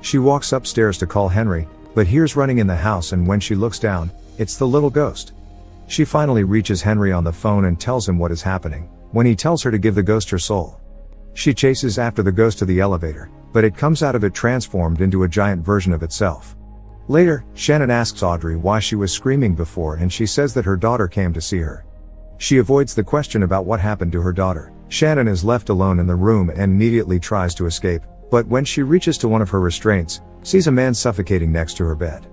She walks upstairs to call Henry, but hears running in the house, and when she looks down, it's the little ghost. She finally reaches Henry on the phone and tells him what is happening, when he tells her to give the ghost her soul. She chases after the ghost to the elevator, but it comes out of it transformed into a giant version of itself. Later, Shannon asks Audrey why she was screaming before, and she says that her daughter came to see her. She avoids the question about what happened to her daughter. Shannon is left alone in the room and immediately tries to escape, but when she reaches to one of her restraints, sees a man suffocating next to her bed.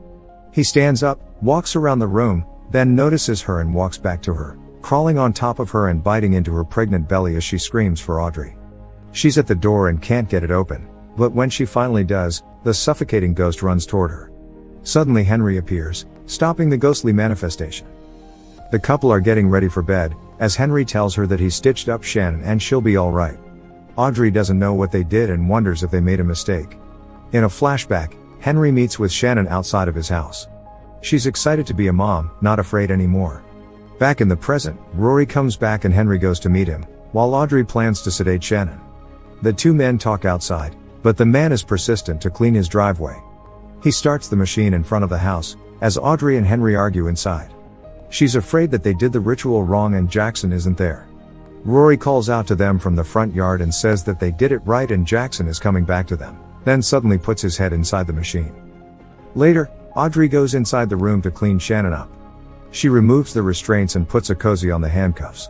He stands up, walks around the room, then notices her and walks back to her, crawling on top of her and biting into her pregnant belly as she screams for Audrey. She's at the door and can't get it open, but when she finally does, the suffocating ghost runs toward her. Suddenly Henry appears, stopping the ghostly manifestation. The couple are getting ready for bed, as Henry tells her that he stitched up Shannon and she'll be alright. Audrey doesn't know what they did and wonders if they made a mistake. In a flashback, Henry meets with Shannon outside of his house. She's excited to be a mom, not afraid anymore. Back in the present, Rory comes back and Henry goes to meet him, while Audrey plans to sedate Shannon. The two men talk outside, but the man is persistent to clean his driveway. He starts the machine in front of the house, as Audrey and Henry argue inside. She's afraid that they did the ritual wrong and Jackson isn't there. Rory calls out to them from the front yard and says that they did it right and Jackson is coming back to them, then suddenly puts his head inside the machine. Later, Audrey goes inside the room to clean Shannon up. She removes the restraints and puts a cozy on the handcuffs.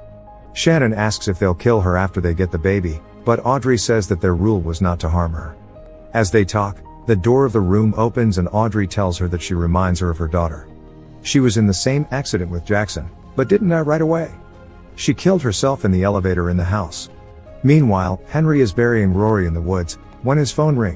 Shannon asks if they'll kill her after they get the baby, but Audrey says that their rule was not to harm her. As they talk, the door of the room opens and Audrey tells her that she reminds her of her daughter. She was in the same accident with Jackson, but didn't die right away. She killed herself in the elevator in the house. Meanwhile, Henry is burying Rory in the woods, when his phone rings.